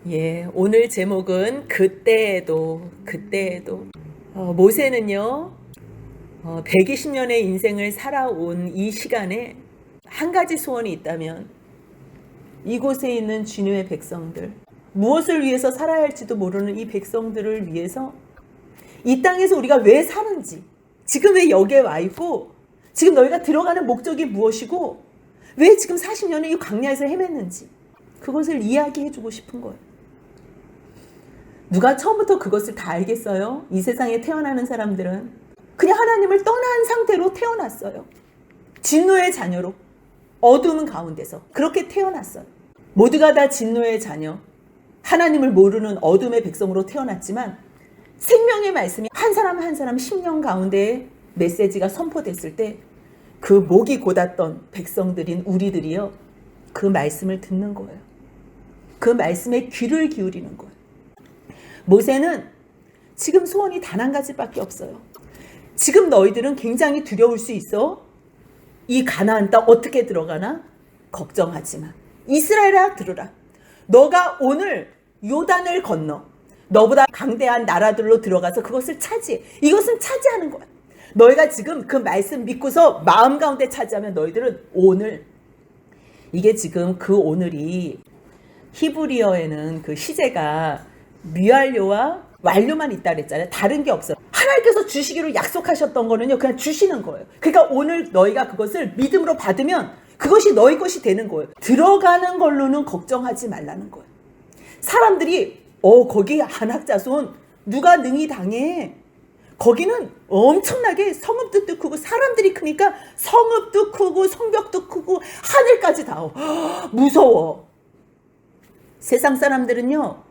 예, 오늘 제목은 그때에도. 모세는요, 120년의 인생을 살아온 이 시간에 한 가지 소원이 있다면 이곳에 있는 주님의 백성들, 무엇을 위해서 살아야 할지도 모르는 이 백성들을 위해서 이 땅에서 우리가 왜 사는지, 지금 왜 여기에 와 있고, 지금 너희가 들어가는 목적이 무엇이고, 왜 지금 40년을 이 광야에서 헤맸는지, 그것을 이야기해 주고 싶은 거예요. 누가 처음부터 그것을 다 알겠어요? 이 세상에 태어나는 사람들은 그냥 하나님을 떠난 상태로 태어났어요. 진노의 자녀로 어둠 가운데서 그렇게 태어났어요. 모두가 다 진노의 자녀, 하나님을 모르는 어둠의 백성으로 태어났지만 생명의 말씀이 한 사람 한 사람 10년 가운데 메시지가 선포됐을 때 그 목이 곧았던 백성들인 우리들이요, 그 말씀을 듣는 거예요. 그 말씀에 귀를 기울이는 거예요. 모세는 지금 소원이 단 한 가지밖에 없어요. 지금 너희들은 굉장히 두려울 수 있어. 이 가나안 땅 어떻게 들어가나? 걱정하지 마. 이스라엘아, 들으라. 너가 오늘 요단을 건너 너보다 강대한 나라들로 들어가서 그것을 차지해. 이것은 차지하는 거야. 너희가 지금 그 말씀 믿고서 마음 가운데 차지하면 너희들은 오늘, 이게 지금 그 오늘이 히브리어에는 그 시제가 미완료와 완료만 있다 그랬잖아요. 다른 게 없어요. 하나님께서 주시기로 약속하셨던 거는요, 그냥 주시는 거예요. 그러니까 오늘 너희가 그것을 믿음으로 받으면 그것이 너희 것이 되는 거예요. 들어가는 걸로는 걱정하지 말라는 거예요. 사람들이 거기 안악자손 누가 능히 당해? 거기는 엄청나게 성읍도 크고 사람들이 크니까 성읍도 크고 성벽도 크고 하늘까지 닿아. 무서워. 세상 사람들은요,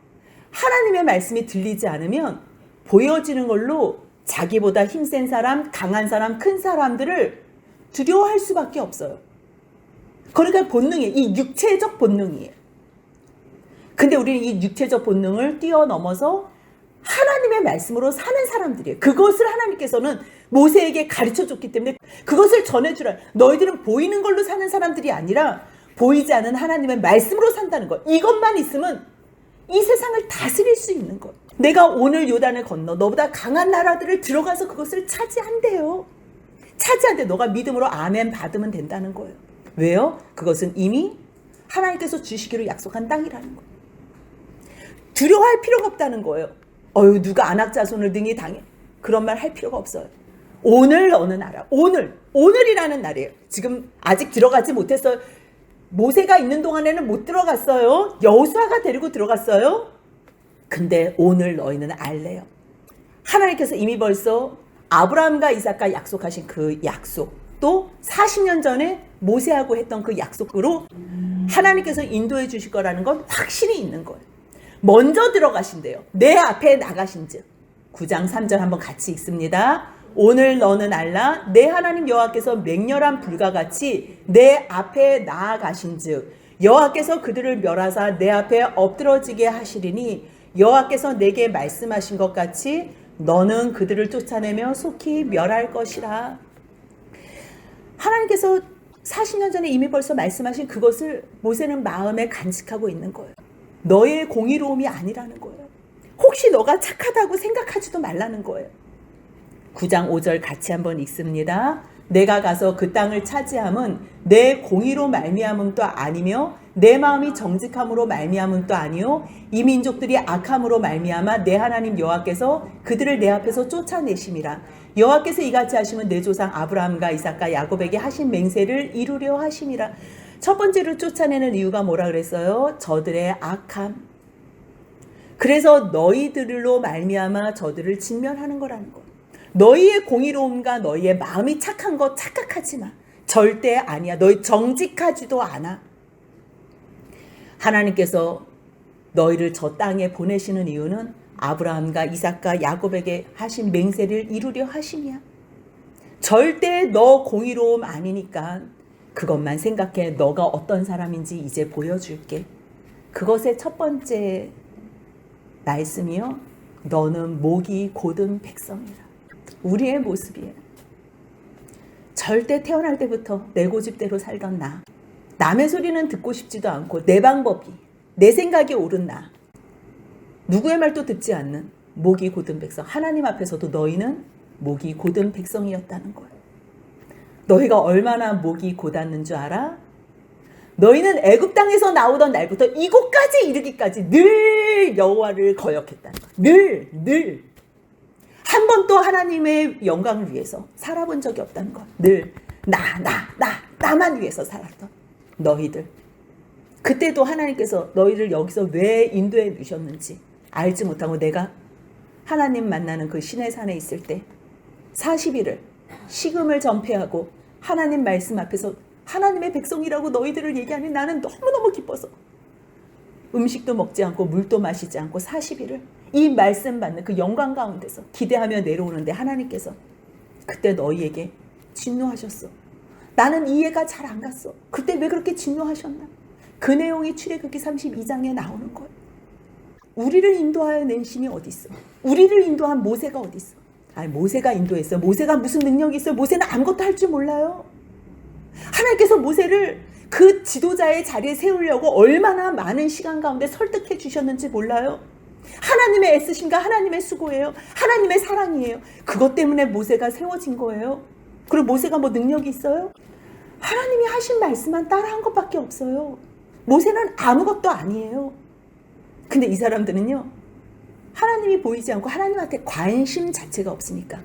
하나님의 말씀이 들리지 않으면 보여지는 걸로 자기보다 힘센 사람, 강한 사람, 큰 사람들을 두려워할 수밖에 없어요. 그러니까 본능이에요. 이 육체적 본능이에요. 근데 우리는 이 육체적 본능을 뛰어넘어서 하나님의 말씀으로 사는 사람들이에요. 그것을 하나님께서는 모세에게 가르쳐줬기 때문에 그것을 전해주라. 너희들은 보이는 걸로 사는 사람들이 아니라 보이지 않은 하나님의 말씀으로 산다는 것. 이것만 있으면 이 세상을 다스릴 수 있는 것. 내가 오늘 요단을 건너 너보다 강한 나라들을 들어가서 그것을 차지한대요. 차지한대. 너가 믿음으로 아멘 받으면 된다는 거예요. 왜요? 그것은 이미 하나님께서 주시기로 약속한 땅이라는 거예요. 두려워할 필요가 없다는 거예요. 누가 안악자손을 능히 당해. 그런 말 할 필요가 없어요. 오늘 너는 알아. 오늘이라는 날이에요. 지금 아직 들어가지 못했어요. 모세가 있는 동안에는 못 들어갔어요. 여호수아가 데리고 들어갔어요. 근데 오늘 너희는 알래요. 하나님께서 이미 벌써 아브라함과 이삭과 약속하신 그 약속, 또 40년 전에 모세하고 했던 그 약속으로 하나님께서 인도해 주실 거라는 건 확신이 있는 거예요. 먼저 들어가신대요. 내 앞에 나가신즉. 9장 3절 한번 같이 읽습니다. 오늘 너는 알라 내 하나님 여호와께서 맹렬한 불과 같이 내 앞에 나아가신즉 여호와께서 그들을 멸하사 내 앞에 엎드러지게 하시리니 여호와께서 내게 말씀하신 것 같이 너는 그들을 쫓아내며 속히 멸할 것이라. 하나님께서 40년 전에 이미 벌써 말씀하신 그것을 모세는 마음에 간직하고 있는 거예요. 너의 공의로움이 아니라는 거예요. 혹시 너가 착하다고 생각하지도 말라는 거예요. 9장 5절 같이 한번 읽습니다. 내가 가서 그 땅을 차지함은 내 공의로 말미암음도 아니며 내 마음이 정직함으로 말미암음도 아니요 이 민족들이 악함으로 말미암아 내 하나님 여호와께서 그들을 내 앞에서 쫓아내심이라. 여호와께서 이같이 하시면 내 조상 아브라함과 이삭과 야곱에게 하신 맹세를 이루려 하심이라. 첫 번째로 쫓아내는 이유가 뭐라 그랬어요? 저들의 악함. 그래서 너희들로 말미암아 저들을 진멸하는 거라는 거. 너희의 공의로움과 너희의 마음이 착한 거 착각하지 마. 절대 아니야. 너희 정직하지도 않아. 하나님께서 너희를 저 땅에 보내시는 이유는 아브라함과 이삭과 야곱에게 하신 맹세를 이루려 하심이야. 절대 너 공의로움 아니니까 그것만 생각해. 너가 어떤 사람인지 이제 보여줄게. 그것의 첫 번째 말씀이요. 너는 목이 곧은 백성이라. 우리의 모습이에요. 절대 태어날 때부터 내 고집대로 살던 나. 남의 소리는 듣고 싶지도 않고 내 방법이, 내 생각이 옳은 나. 누구의 말도 듣지 않는 목이 곧은 백성. 하나님 앞에서도 너희는 목이 곧은 백성이었다는 거예요. 너희가 얼마나 목이 곧았는 줄 알아? 너희는 애굽 땅에서 나오던 날부터 이곳까지 이르기까지 늘 여호와를 거역했다는 거예요. 늘. 한 번도 하나님의 영광을 위해서 살아본 적이 없다는 거예요. 늘 나만 위해서 살았던 너희들. 그때도 하나님께서 너희를 여기서 왜 인도해 주셨는지 알지 못하고 내가 하나님 만나는 그 시내 산에 있을 때 40일을 식음을 전폐하고 하나님 말씀 앞에서 하나님의 백성이라고 너희들을 얘기하니 나는 너무너무 기뻐서 음식도 먹지 않고 물도 마시지 않고 40일을 이 말씀 받는 그 영광 가운데서 기대하며 내려오는데 하나님께서 그때 너희에게 진노하셨어. 나는 이해가 잘 안 갔어. 그때 왜 그렇게 진노하셨나? 그 내용이 출애굽기 32장에 나오는 거예요. 우리를 인도하여 낸 신이 어디 있어? 우리를 인도한 모세가 어디 있어? 아니, 모세가 인도했어요. 모세가 무슨 능력이 있어요? 모세는 아무것도 할 줄 몰라요. 하나님께서 모세를 그 지도자의 자리에 세우려고 얼마나 많은 시간 가운데 설득해 주셨는지 몰라요. 하나님의 애쓰심과 하나님의 수고예요. 하나님의 사랑이에요. 그것 때문에 모세가 세워진 거예요. 그리고 모세가 뭐 능력이 있어요? 하나님이 하신 말씀만 따라한 것밖에 없어요. 모세는 아무것도 아니에요. 근데 이 사람들은요, 하나님이 보이지 않고 하나님한테 관심 자체가 없으니까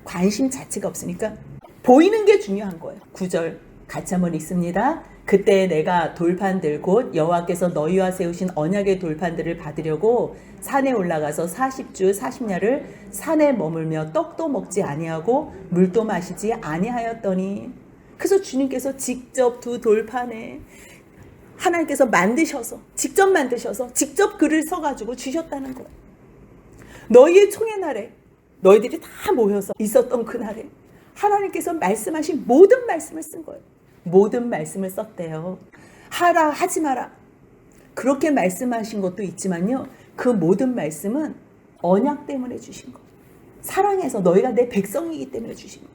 보이는 게 중요한 거예요. 9절 같이 한번 읽습니다. 그때 내가 돌판들 곧 여호와께서 너희와 세우신 언약의 돌판들을 받으려고 산에 올라가서 40주 40야를 산에 머물며 떡도 먹지 아니하고 물도 마시지 아니하였더니, 그래서 주님께서 직접 두 돌판에 하나님께서 직접 만드셔서 직접 글을 써가지고 주셨다는 거예요. 너희의 총회 날에 너희들이 다 모여서 있었던 그날에 하나님께서 말씀하신 모든 말씀을 쓴 거예요. 모든 말씀을 썼대요. 하라 하지 마라 그렇게 말씀하신 것도 있지만요, 그 모든 말씀은 언약 때문에 주신 거예요. 사랑해서 너희가 내 백성이기 때문에 주신 거예요.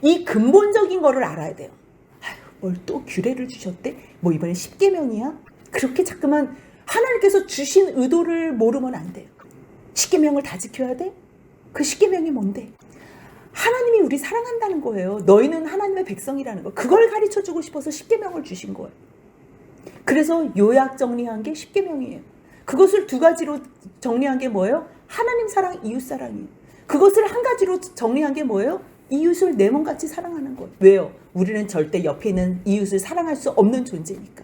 이 근본적인 거를 알아야 돼요. 뭘 또 규례를 주셨대? 뭐 이번에 10계명이야? 그렇게 자꾸만 하나님께서 주신 의도를 모르면 안 돼요. 10계명을 다 지켜야 돼? 그 10계명이 뭔데? 하나님이 우리 사랑한다는 거예요. 너희는 하나님의 백성이라는 거. 그걸 가르쳐주고 싶어서 10계명을 주신 거예요. 그래서 요약 정리한 게 10계명이에요. 그것을 두 가지로 정리한 게 뭐예요? 하나님 사랑, 이웃 사랑이에요. 그것을 한 가지로 정리한 게 뭐예요? 이웃을 내 몸같이 사랑하는 거예요. 왜요? 우리는 절대 옆에 있는 이웃을 사랑할 수 없는 존재니까.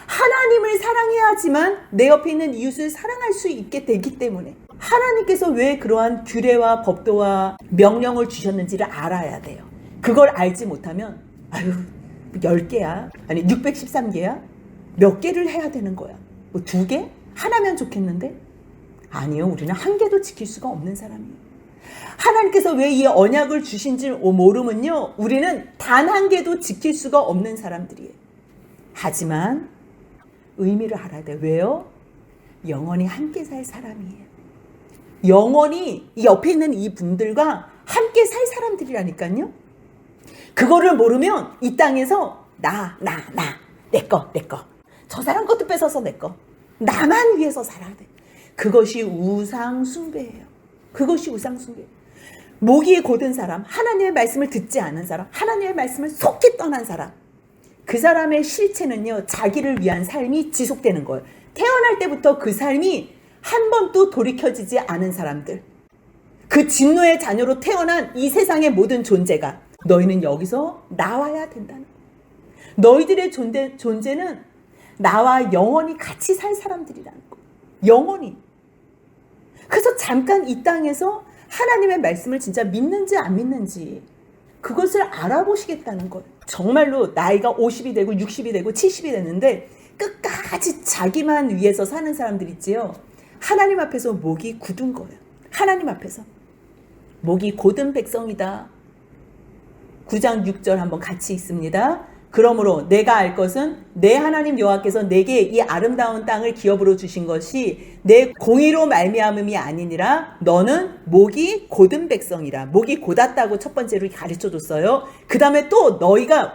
하나님을 사랑해야지만 내 옆에 있는 이웃을 사랑할 수 있게 되기 때문에 하나님께서 왜 그러한 규례와 법도와 명령을 주셨는지를 알아야 돼요. 그걸 알지 못하면 10개야? 아니 613개야? 몇 개를 해야 되는 거야? 뭐 2개? 하나면 좋겠는데? 아니요. 우리는 한 개도 지킬 수가 없는 사람이에요. 하나님께서 왜 이 언약을 주신지 모르면요, 우리는 단 한 개도 지킬 수가 없는 사람들이에요. 하지만 의미를 알아야 돼요. 왜요? 영원히 함께 살 사람이에요. 영원히 이 옆에 있는 이 분들과 함께 살 사람들이라니까요. 그거를 모르면 이 땅에서 내 거 저 사람 것도 뺏어서 내 거 나만 위해서 살아야 돼. 그것이 우상숭배예요. 그것이 우상숭배. 목이 곧은 사람, 하나님의 말씀을 듣지 않은 사람, 하나님의 말씀을 속히 떠난 사람, 그 사람의 실체는요, 자기를 위한 삶이 지속되는 거예요. 태어날 때부터 그 삶이 한 번도 돌이켜지지 않은 사람들, 그 진노의 자녀로 태어난 이 세상의 모든 존재가 너희는 여기서 나와야 된다는 거예요. 너희들의 존재는 나와 영원히 같이 살 사람들이라는 거예요. 영원히. 그래서 잠깐 이 땅에서 하나님의 말씀을 진짜 믿는지 안 믿는지 그것을 알아보시겠다는 거예요. 정말로 나이가 50이 되고 60이 되고 70이 됐는데 끝까지 자기만 위해서 사는 사람들 있지요. 하나님 앞에서 목이 굳은 거예요. 하나님 앞에서 목이 곧은 백성이다. 9장 6절 한번 같이 읽습니다. 그러므로 내가 알 것은 내 하나님 여호와께서 내게 이 아름다운 땅을 기업으로 주신 것이 내 공의로 말미암음이 아니니라. 너는 목이 곧은 백성이라. 목이 곧았다고 첫 번째로 가르쳐줬어요. 그 다음에 또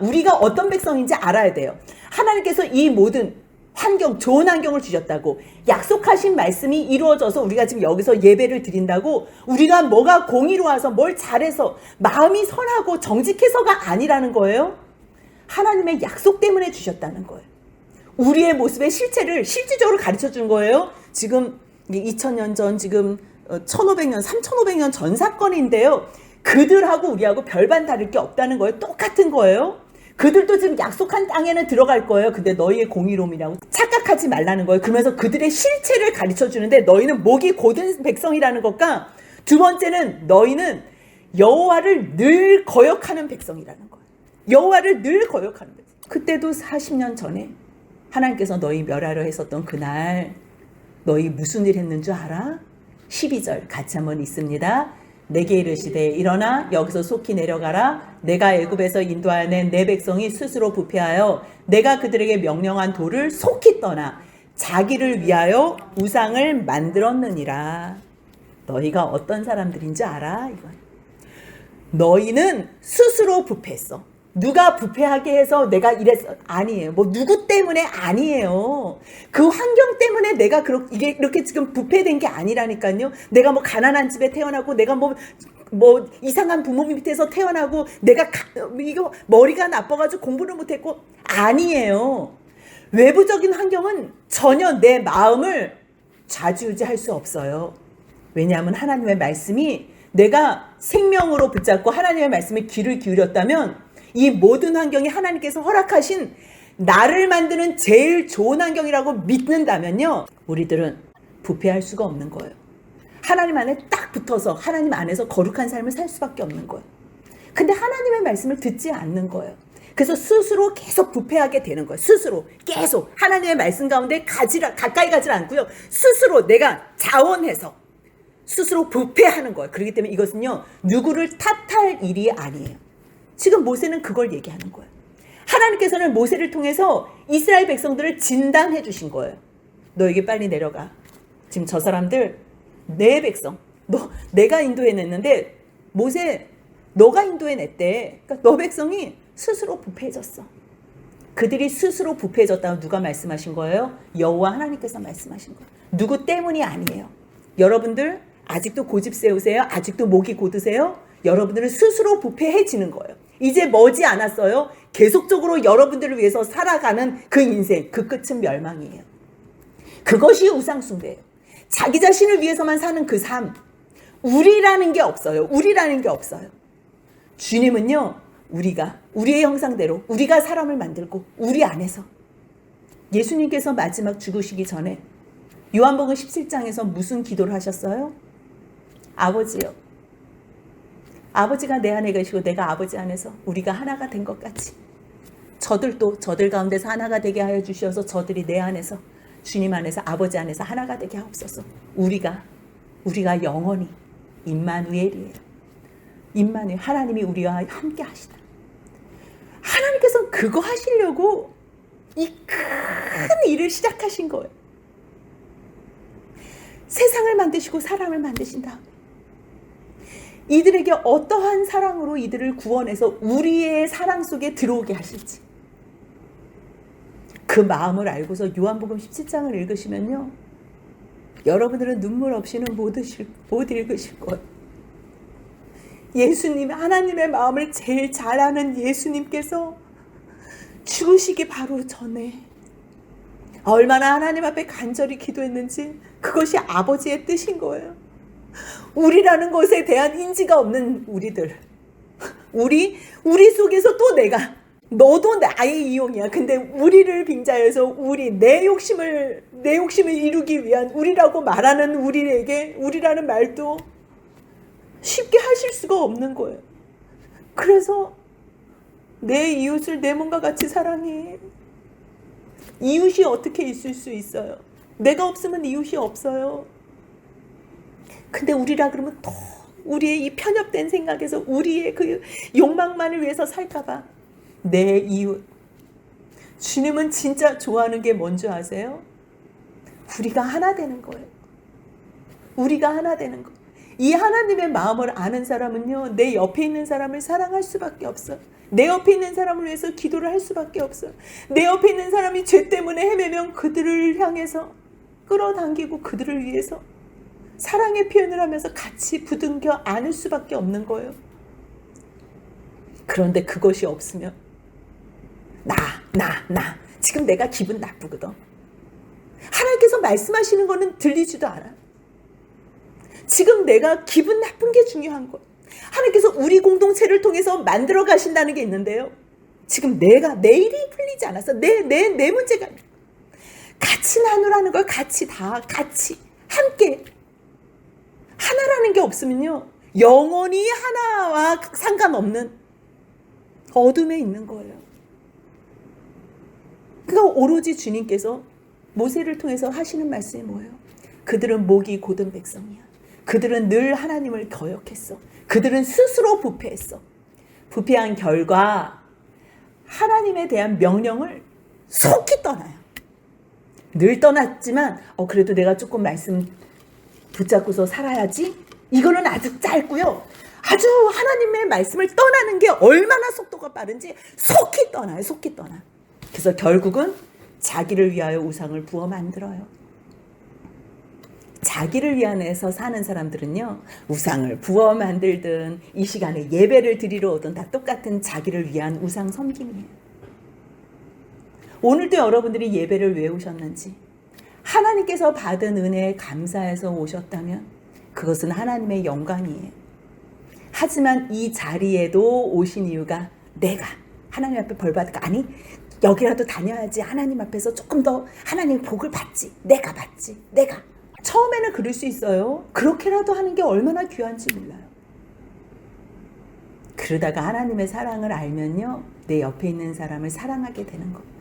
우리가 어떤 백성인지 알아야 돼요. 하나님께서 이 모든 환경, 좋은 환경을 주셨다고, 약속하신 말씀이 이루어져서 우리가 지금 여기서 예배를 드린다고 우리가 뭐가 공의로워서 뭘 잘해서 마음이 선하고 정직해서가 아니라는 거예요. 하나님의 약속 때문에 주셨다는 거예요. 우리의 모습의 실체를 실질적으로 가르쳐 준 거예요. 지금 2000년 전, 지금 1500년, 3500년 전 사건인데요. 그들하고 우리하고 별반 다를 게 없다는 거예요. 똑같은 거예요. 그들도 지금 약속한 땅에는 들어갈 거예요. 근데 너희의 공의로움이라고 착각하지 말라는 거예요. 그러면서 그들의 실체를 가르쳐 주는데, 너희는 목이 곧은 백성이라는 것과, 두 번째는 너희는 여호와를 늘 거역하는 백성이라는 거예요. 여호와를 늘 거역하는 백성. 그때도 40년 전에 하나님께서 너희 멸하려 했었던 그날, 너희 무슨 일 했는 줄 알아? 12절 같이 한번 읽습니다. 내게 이르시되 일어나 여기서 속히 내려가라. 내가 애굽에서 인도하여 내 백성이 스스로 부패하여 내가 그들에게 명령한 도를 속히 떠나 자기를 위하여 우상을 만들었느니라. 너희가 어떤 사람들인지 알아? 이건. 너희는 스스로 부패했어. 누가 부패하게 해서 내가 이랬어? 아니에요. 뭐 누구 때문에? 아니에요. 그 환경 때문에 내가 이게 이렇게 지금 부패된 게 아니라니까요. 내가 뭐 가난한 집에 태어나고, 내가 뭐 이상한 부모 밑에서 태어나고, 내가 이거 머리가 나빠가지고 공부를 못했고, 아니에요. 외부적인 환경은 전혀 내 마음을 좌지우지할 수 없어요. 왜냐하면 하나님의 말씀이, 내가 생명으로 붙잡고 하나님의 말씀에 귀를 기울였다면 이 모든 환경이 하나님께서 허락하신 나를 만드는 제일 좋은 환경이라고 믿는다면요, 우리들은 부패할 수가 없는 거예요. 하나님 안에 딱 붙어서 하나님 안에서 거룩한 삶을 살 수밖에 없는 거예요. 근데 하나님의 말씀을 듣지 않는 거예요. 그래서 스스로 계속 부패하게 되는 거예요. 스스로 계속 하나님의 말씀 가운데 가까이 가지 않고요, 스스로 내가 자원해서 스스로 부패하는 거예요. 그렇기 때문에 이것은요, 누구를 탓할 일이 아니에요. 지금 모세는 그걸 얘기하는 거예요. 하나님께서는 모세를 통해서 이스라엘 백성들을 진단해 주신 거예요. 너에게 빨리 내려가. 지금 저 사람들 내 백성, 내가 인도해냈는데, 모세 너가 인도해냈대. 그러니까 너 백성이 스스로 부패해졌어. 그들이 스스로 부패해졌다고 누가 말씀하신 거예요? 여호와 하나님께서 말씀하신 거예요. 누구 때문이 아니에요. 여러분들 아직도 고집 세우세요? 아직도 목이 곧으세요? 여러분들은 스스로 부패해지는 거예요. 이제 머지 않았어요. 계속적으로 여러분들을 위해서 살아가는 그 인생, 그 끝은 멸망이에요. 그것이 우상숭배예요. 자기 자신을 위해서만 사는 그 삶, 우리라는 게 없어요. 우리라는 게 없어요. 주님은요, 우리의 형상대로 우리가 사람을 만들고, 우리 안에서 예수님께서 마지막 죽으시기 전에 요한복음 17장에서 무슨 기도를 하셨어요? 아버지요, 아버지가 내 안에 계시고 내가 아버지 안에서 우리가 하나가 된 것 같이 저들도 저들 가운데서 하나가 되게 하여 주셔서 저들이 내 안에서, 주님 안에서, 아버지 안에서 하나가 되게 하옵소서. 우리가 영원히 임마누엘이에요. 임마누엘, 하나님이 우리와 함께 하시다. 하나님께서는 그거 하시려고 이 큰 일을 시작하신 거예요. 세상을 만드시고 사람을 만드신 다음에 이들에게 어떠한 사랑으로 이들을 구원해서 우리의 사랑 속에 들어오게 하실지, 그 마음을 알고서 요한복음 17장을 읽으시면요, 여러분들은 눈물 없이는 못 읽으실 거예요. 예수님, 하나님의 마음을 제일 잘 아는 예수님께서 죽으시기 바로 전에 얼마나 하나님 앞에 간절히 기도했는지, 그것이 아버지의 뜻인 거예요. 우리라는 것에 대한 인지가 없는 우리들, 우리 속에서 또 너도 나의 이용이야. 근데 우리를 빙자해서 내 욕심을 이루기 위한 우리라고 말하는 우리에게, 우리라는 말도 쉽게 하실 수가 없는 거예요. 그래서 내 이웃을 내 몸과 같이 사랑해. 이웃이 어떻게 있을 수 있어요? 내가 없으면 이웃이 없어요. 근데 우리라 그러면 또 우리의 이 편협된 생각에서 우리의 그 욕망만을 위해서 살까봐, 내 이웃. 주님은 진짜 좋아하는 게 뭔지 아세요? 우리가 하나 되는 거예요. 우리가 하나 되는 거. 이 하나님의 마음을 아는 사람은요, 내 옆에 있는 사람을 사랑할 수밖에 없어요. 내 옆에 있는 사람을 위해서 기도를 할 수밖에 없어요. 내 옆에 있는 사람이 죄 때문에 헤매면 그들을 향해서 끌어당기고 그들을 위해서 사랑의 표현을 하면서 같이 부둥켜 안을 수밖에 없는 거예요. 그런데 그것이 없으면 나 지금 내가 기분 나쁘거든. 하나님께서 말씀하시는 거는 들리지도 않아. 지금 내가 기분 나쁜 게 중요한 거예요. 하나님께서 우리 공동체를 통해서 만들어 가신다는 게 있는데요. 지금 내 일이 풀리지 않았어. 내 문제가 같이 나누라는 걸 같이 함께 하나라는 게 없으면요. 영원히 하나와 상관없는 어둠에 있는 거예요. 그러니까 오로지 주님께서 모세를 통해서 하시는 말씀이 뭐예요? 그들은 목이 곧은 백성이야. 그들은 늘 하나님을 거역했어. 그들은 스스로 부패했어. 부패한 결과 하나님에 대한 명령을 속히 떠나요. 늘 떠났지만 그래도 내가 조금 말씀 붙잡고서 살아야지. 이거는 아주 짧고요. 아주 하나님의 말씀을 떠나는 게 얼마나 속도가 빠른지 속히 떠나요. 속히 떠나. 그래서 결국은 자기를 위하여 우상을 부어 만들어요. 자기를 위해서 사는 사람들은요. 우상을 부어 만들든 이 시간에 예배를 드리러 오든 다 똑같은 자기를 위한 우상 섬김이에요. 오늘도 여러분들이 예배를 왜 오셨는지 하나님께서 받은 은혜에 감사해서 오셨다면 그것은 하나님의 영광이에요. 하지만 이 자리에도 오신 이유가 내가 하나님 앞에 벌 받을까? 아니 여기라도 다녀야지. 하나님 앞에서 조금 더 하나님 복을 받지. 내가 받지. 내가. 처음에는 그럴 수 있어요. 그렇게라도 하는 게 얼마나 귀한지 몰라요. 그러다가 하나님의 사랑을 알면요. 내 옆에 있는 사람을 사랑하게 되는 겁니다.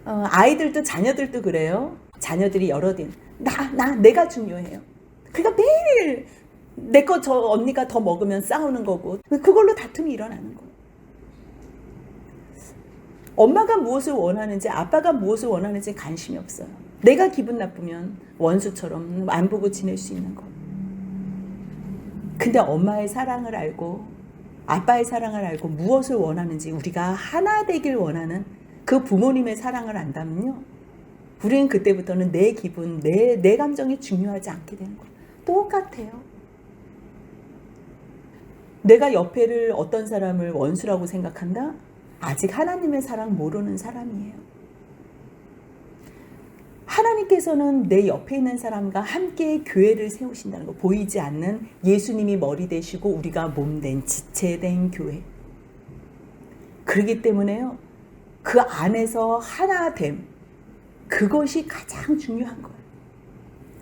아이들도 자녀들도 그래요. 자녀들이 여럿인 내가 중요해요. 그러니까 매일 내 거 저 언니가 더 먹으면 싸우는 거고 그걸로 다툼이 일어나는 거예요. 엄마가 무엇을 원하는지 아빠가 무엇을 원하는지 관심이 없어요. 내가 기분 나쁘면 원수처럼 안 보고 지낼 수 있는 거. 근데 엄마의 사랑을 알고 아빠의 사랑을 알고 무엇을 원하는지 우리가 하나 되길 원하는 그 부모님의 사랑을 안다면요. 우리는 그때부터는 내 기분, 내 감정이 중요하지 않게 되는 거예요. 똑같아요. 내가 옆에를 어떤 사람을 원수라고 생각한다? 아직 하나님의 사랑 모르는 사람이에요. 하나님께서는 내 옆에 있는 사람과 함께 교회를 세우신다는 거. 보이지 않는 예수님이 머리 되시고 우리가 몸된 지체된 교회. 그렇기 때문에요. 그 안에서 하나됨. 그것이 가장 중요한 거예요.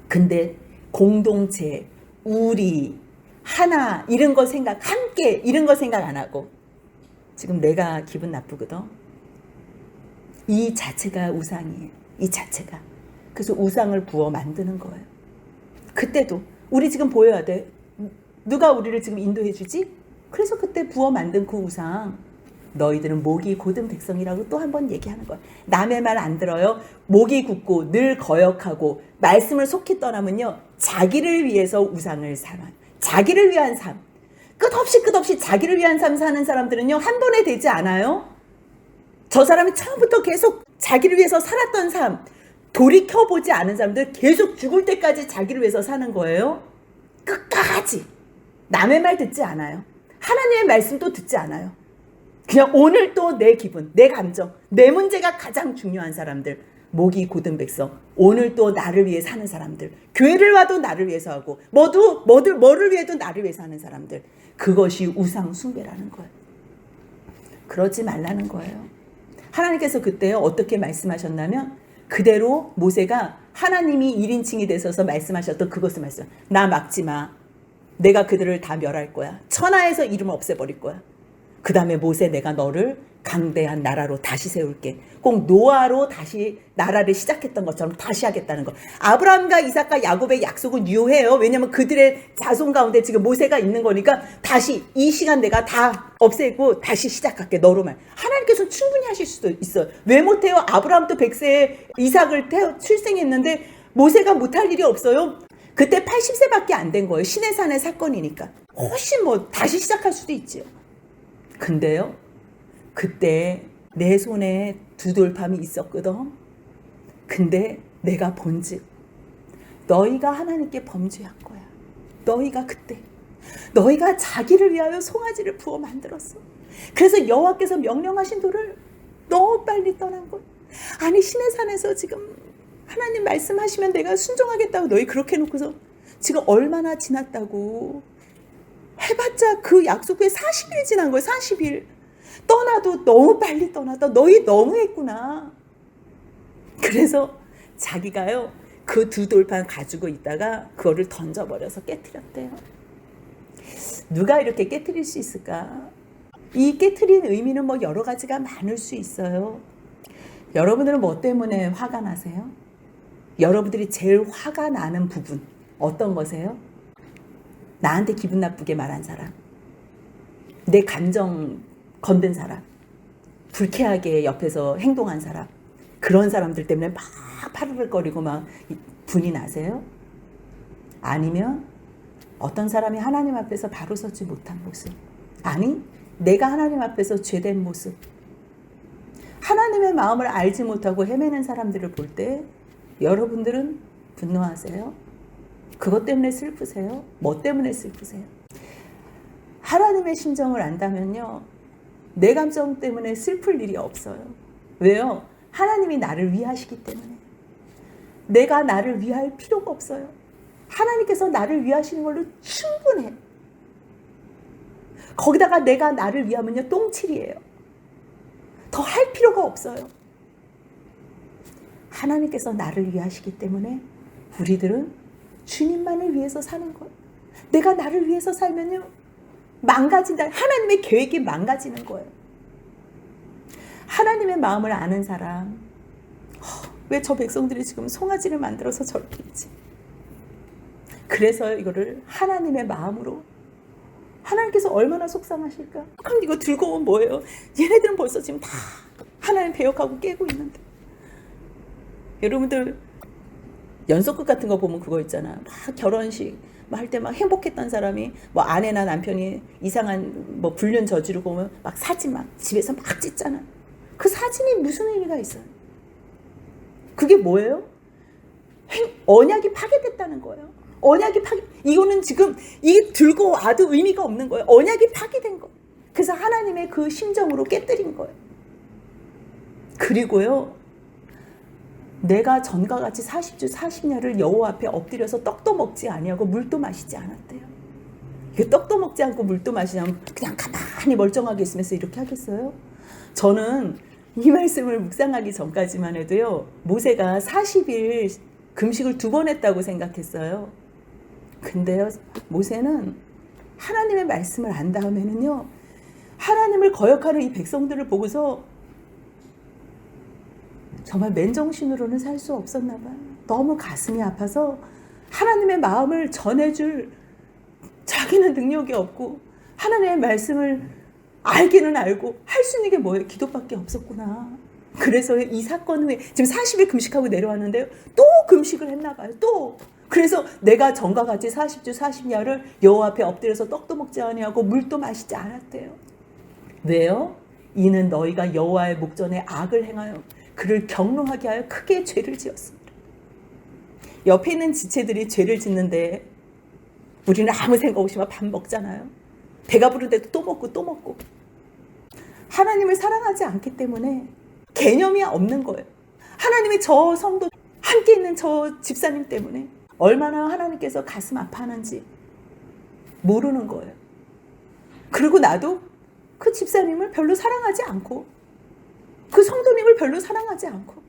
근데 공동체, 우리, 하나 이런 거 생각, 함께 이런 거 생각 안 하고 지금 내가 기분 나쁘거든. 이 자체가 우상이에요. 이 자체가. 그래서 우상을 부어 만드는 거예요. 그때도 우리 지금 보여야 돼. 누가 우리를 지금 인도해 주지? 그래서 그때 부어 만든 그 우상. 너희들은 목이 곧은 백성이라고 또 한 번 얘기하는 거예요. 남의 말 안 들어요. 목이 굳고 늘 거역하고 말씀을 속히 떠나면요. 자기를 위해서 우상을 살아요. 자기를 위한 삶. 끝없이 자기를 위한 삶 사는 사람들은요. 한 번에 되지 않아요. 저 사람이 처음부터 계속 자기를 위해서 살았던 삶. 돌이켜보지 않은 사람들 계속 죽을 때까지 자기를 위해서 사는 거예요. 끝까지. 남의 말 듣지 않아요. 하나님의 말씀도 듣지 않아요. 그냥 오늘 또 내 기분, 내 감정, 내 문제가 가장 중요한 사람들. 목이 곧은 백성. 오늘 또 나를 위해 사는 사람들. 교회를 와도 나를 위해서 하고 뭐를 위해도 나를 위해서 하는 사람들. 그것이 우상 숭배라는 거예요. 그러지 말라는 거예요. 하나님께서 그때 어떻게 말씀하셨냐면 그대로 모세가 하나님이 1인칭이 되셔서 말씀하셨던 그것을 나 막지 마. 내가 그들을 다 멸할 거야. 천하에서 이름을 없애버릴 거야. 그 다음에 모세 내가 너를 강대한 나라로 다시 세울게. 꼭 노아로 다시 나라를 시작했던 것처럼 다시 하겠다는 거. 아브라함과 이삭과 야곱의 약속은 유효해요. 왜냐하면 그들의 자손 가운데 지금 모세가 있는 거니까 다시 이 시간 내가 다 없애고 다시 시작할게. 너로만. 하나님께서는 충분히 하실 수도 있어요. 왜 못해요? 아브라함도 100세에 이삭을 출생했는데 모세가 못할 일이 없어요. 그때 80세밖에 안 된 거예요. 시내산의 사건이니까. 훨씬 다시 시작할 수도 있지요. 근데요, 그때 내 손에 두 돌팜이 있었거든. 근데 내가 본즉 너희가 하나님께 범죄한 거야. 너희가 그때 너희가 자기를 위하여 송아지를 부어 만들었어. 그래서 여호와께서 명령하신 돌을 너무 빨리 떠난 거야. 아니, 신의 산에서 지금 하나님 말씀하시면 내가 순종하겠다고 너희 그렇게 해놓고서 지금 얼마나 지났다고. 해봤자 그 약속 후에 40일 지난 거예요. 40일. 떠나도 너무 빨리 떠났다. 너희 너무했구나. 그래서 자기가요, 그 두 돌판 가지고 있다가 그거를 던져버려서 깨트렸대요. 누가 이렇게 깨트릴 수 있을까? 이 깨트린 의미는 뭐 여러 가지가 많을 수 있어요. 여러분들은 뭐 때문에 화가 나세요? 여러분들이 제일 화가 나는 부분 어떤 거세요? 나한테 기분 나쁘게 말한 사람, 내 감정 건든 사람, 불쾌하게 옆에서 행동한 사람, 그런 사람들 때문에 막 파르르거리고 막 분이 나세요? 아니면 어떤 사람이 하나님 앞에서 바로 서지 못한 모습, 아니 내가 하나님 앞에서 죄된 모습, 하나님의 마음을 알지 못하고 헤매는 사람들을 볼 때 여러분들은 분노하세요? 그것 때문에 슬프세요? 뭐 때문에 슬프세요? 하나님의 심정을 안다면요, 내 감정 때문에 슬플 일이 없어요. 왜요? 하나님이 나를 위하시기 때문에. 내가 나를 위할 필요가 없어요. 하나님께서 나를 위하시는 걸로 충분해. 거기다가 내가 나를 위하면요, 똥칠이에요. 더 할 필요가 없어요. 하나님께서 나를 위하시기 때문에 우리들은 주님만을 위해서 사는 거예요. 내가 나를 위해서 살면요, 망가진다. 하나님의 계획이 망가지는 거예요. 하나님의 마음을 아는 사람, 왜 저 백성들이 지금 송아지를 만들어서 저렇게 있지? 그래서 이거를 하나님의 마음으로, 하나님께서 얼마나 속상하실까? 그럼 이거 들고 오면 뭐예요? 얘네들은 벌써 지금 다 하나님 배역하고 깨고 있는데. 여러분들 연속극 같은 거 보면 그거 있잖아. 막 결혼식 할 때 막 행복했던 사람이 뭐 아내나 남편이 이상한 뭐 불륜 저지르고 오면 막 사진 막 집에서 막 찍잖아. 그 사진이 무슨 의미가 있어요? 그게 뭐예요? 언약이 파괴됐다는 거예요. 언약이 이거는 지금 이게 들고 와도 의미가 없는 거예요. 언약이 파괴된 거예요. 그래서 하나님의 그 심정으로 깨뜨린 거예요. 그리고요, 내가 전과 같이 40주 40야를 여호와 앞에 엎드려서 떡도 먹지 아니하고 물도 마시지 않았대요. 이게 떡도 먹지 않고 물도 마시지 않고 그냥 가만히 멀쩡하게 있으면서 이렇게 하겠어요? 저는 이 말씀을 묵상하기 전까지만 해도요, 모세가 40일 금식을 2번 했다고 생각했어요. 근데요, 모세는 하나님의 말씀을 안 다음에는요, 하나님을 거역하는 이 백성들을 보고서 정말 맨정신으로는 살 수 없었나 봐요. 너무 가슴이 아파서 하나님의 마음을 전해줄 자기는 능력이 없고 하나님의 말씀을 알기는 알고 할 수 있는 게 뭐예요? 기도밖에 없었구나. 그래서 이 사건 후에 지금 40일 금식하고 내려왔는데요, 또 금식을 했나 봐요. 또. 그래서 내가 전과 같이 40주 40야를 여호와 앞에 엎드려서 떡도 먹지 아니하고 물도 마시지 않았대요. 왜요? 이는 너희가 여호와의 목전에 악을 행하여 그를 경노하게 하여 크게 죄를 지었습니다. 옆에 있는 지체들이 죄를 짓는데 우리는 아무 생각 없이 막 밥 먹잖아요. 배가 부른데도 또 먹고 또 먹고. 하나님을 사랑하지 않기 때문에 개념이 없는 거예요. 하나님이 저 성도 함께 있는 저 집사님 때문에 얼마나 하나님께서 가슴 아파하는지 모르는 거예요. 그리고 나도 그 집사님을 별로 사랑하지 않고 그 성도님을 별로 사랑하지 않고,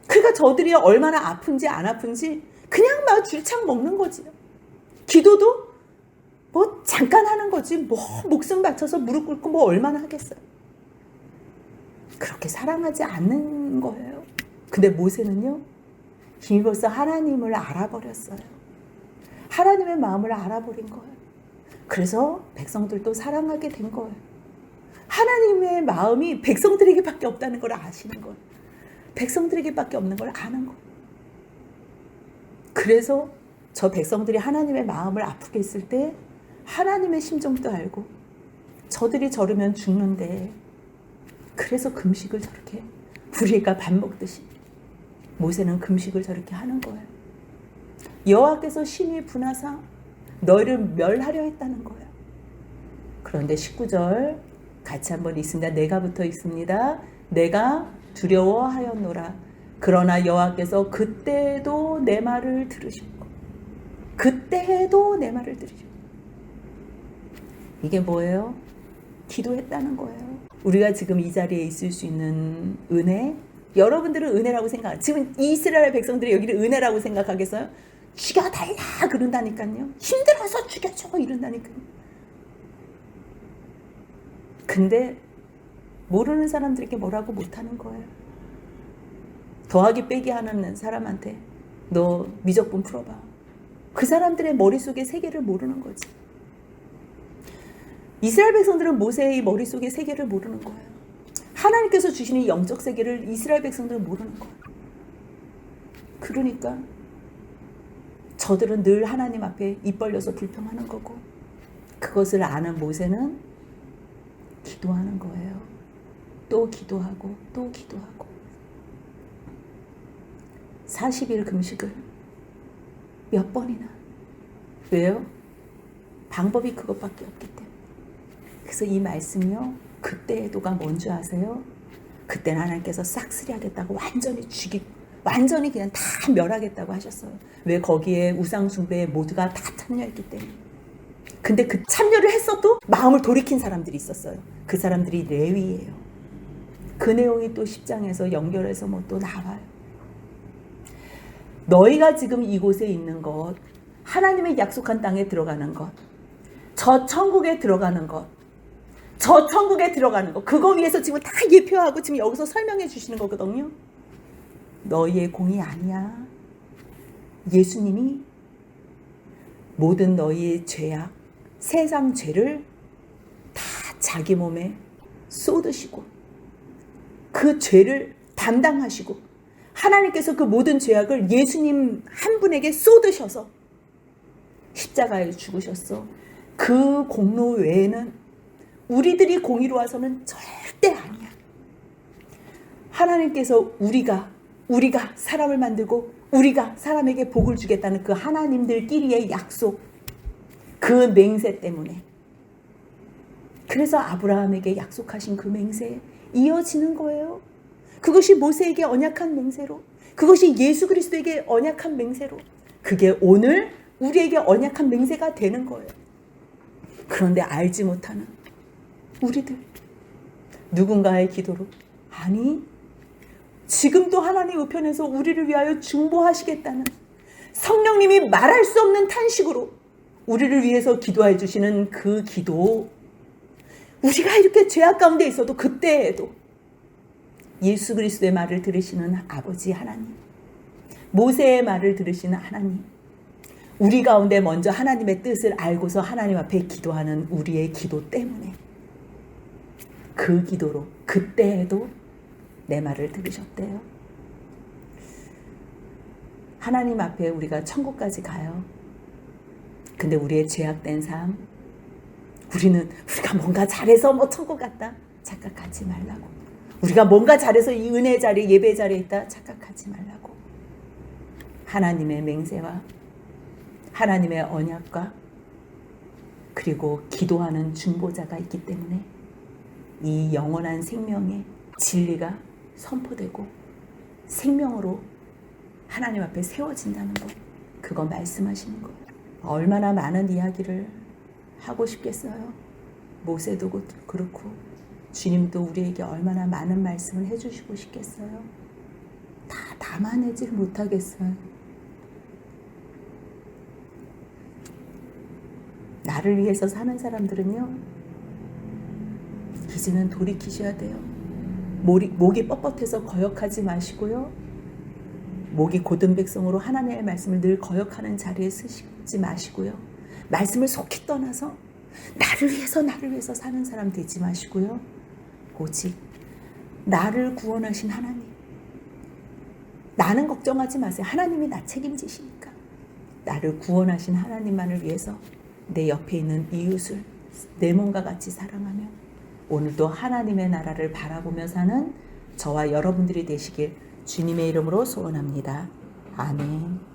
그러니까 저들이 얼마나 아픈지 안 아픈지 그냥 막 줄창 먹는 거지. 기도도 뭐 잠깐 하는 거지, 뭐 목숨 바쳐서 무릎 꿇고 뭐 얼마나 하겠어요. 그렇게 사랑하지 않는 거예요. 근데 모세는요, 이미 벌써 하나님을 알아버렸어요. 하나님의 마음을 알아버린 거예요. 그래서 백성들도 사랑하게 된 거예요. 하나님의 마음이 백성들에게밖에 없다는 걸 아시는 거예요. 백성들에게밖에 없는 걸 아는 거예요. 그래서 저 백성들이 하나님의 마음을 아프게 했을 때 하나님의 심정도 알고 저들이 저르면 죽는데 그래서 금식을 저렇게 우리가 밥 먹듯이 모세는 금식을 저렇게 하는 거예요. 여호와께서 심히 분하사 너희를 멸하려 했다는 거예요. 그런데 19절 같이 한번 읽습니다. 내가 붙어 있습니다. 내가 두려워하였노라. 그러나 여호와께서 그때도 내 말을 들으시고 그때도 내 말을 들으시고. 이게 뭐예요? 기도했다는 거예요. 우리가 지금 이 자리에 있을 수 있는 은혜, 여러분들은 은혜라고 생각, 지금 이스라엘 백성들이 여기를 은혜라고 생각하겠어요? 죽여달라 그런다니까요. 힘들어서 죽여줘 이런다니까요. 근데 모르는 사람들에게 뭐라고 못하는 거예요. 더하기 빼기 하는 사람한테 너 미적분 풀어봐. 그 사람들의 머릿속의 세계를 모르는 거지. 이스라엘 백성들은 모세의 머릿속의 세계를 모르는 거예요. 하나님께서 주시는 영적 세계를 이스라엘 백성들은 모르는 거예요. 그러니까 저들은 늘 하나님 앞에 입 벌려서 불평하는 거고, 그것을 아는 모세는 기도하는 거예요. 또 기도하고 또 기도하고. 40일 금식을 몇 번이나. 왜요? 방법이 그것밖에 없기 때문에. 그래서 이 말씀이요, 그때도가 뭔지 아세요? 그때는 하나님께서 싹쓸이 하겠다고 완전히 죽이고 완전히 그냥 다 멸하겠다고 하셨어요. 왜? 거기에 우상 숭배에 모두가 다 참여했기 때문에. 근데 그 참여를 했어도 마음을 돌이킨 사람들이 있었어요. 그 사람들이 레위예요. 그 내용이 또 10장에서 연결해서 뭐 또 나와요. 너희가 지금 이곳에 있는 것, 하나님의 약속한 땅에 들어가는 것, 저 천국에 들어가는 것, 저 천국에 들어가는 것, 그거 위해서 지금 다 예표하고 지금 여기서 설명해 주시는 거거든요. 너희의 공이 아니야. 예수님이 모든 너희의 죄악, 세상 죄를 다 자기 몸에 쏟으시고 그 죄를 담당하시고, 하나님께서 그 모든 죄악을 예수님 한 분에게 쏟으셔서 십자가에 죽으셨어. 그 공로 외에는 우리들이 공의로워서는 절대 아니야. 하나님께서 우리가 사람을 만들고 우리가 사람에게 복을 주겠다는 그 하나님들끼리의 약속, 그 맹세 때문에, 그래서 아브라함에게 약속하신 그 맹세에 이어지는 거예요. 그것이 모세에게 언약한 맹세로, 그것이 예수 그리스도에게 언약한 맹세로, 그게 오늘 우리에게 언약한 맹세가 되는 거예요. 그런데 알지 못하는 우리들, 누군가의 기도로, 아니 지금도 하나님 우편에서 우리를 위하여 중보하시겠다는 성령님이 말할 수 없는 탄식으로 우리를 위해서 기도해 주시는 그 기도, 우리가 이렇게 죄악 가운데 있어도 그때에도 예수 그리스도의 말을 들으시는 아버지 하나님, 모세의 말을 들으시는 하나님, 우리 가운데 먼저 하나님의 뜻을 알고서 하나님 앞에 기도하는 우리의 기도 때문에, 그 기도로 그때에도 내 말을 들으셨대요. 하나님 앞에 우리가 천국까지 가요. 근데 우리의 죄악된 삶, 우리가 뭔가 잘해서 뭐 천국 갔다 착각하지 말라고. 우리가 뭔가 잘해서 이 은혜 자리에, 예배 자리에 있다 착각하지 말라고. 하나님의 맹세와 하나님의 언약과 그리고 기도하는 중보자가 있기 때문에 이 영원한 생명의 진리가 선포되고 생명으로 하나님 앞에 세워진다는 것, 그거 말씀하시는 거예요. 얼마나 많은 이야기를 하고 싶겠어요. 모세도 그렇고 주님도 우리에게 얼마나 많은 말씀을 해주시고 싶겠어요. 다 담아내질 못하겠어요. 나를 위해서 사는 사람들은요, 이제는 돌이키셔야 돼요. 목이 뻣뻣해서 거역하지 마시고요, 목이 곧은 백성으로 하나님의 말씀을 늘 거역하는 자리에 서지 마시고요, 말씀을 속히 떠나서 나를 위해서 사는 사람 되지 마시고요, 오직 나를 구원하신 하나님, 나는 걱정하지 마세요. 하나님이 나 책임지시니까. 나를 구원하신 하나님만을 위해서 내 옆에 있는 이웃을, 내 몸과 같이 사랑하며 오늘도 하나님의 나라를 바라보며 사는 저와 여러분들이 되시길 주님의 이름으로 소원합니다. 아멘.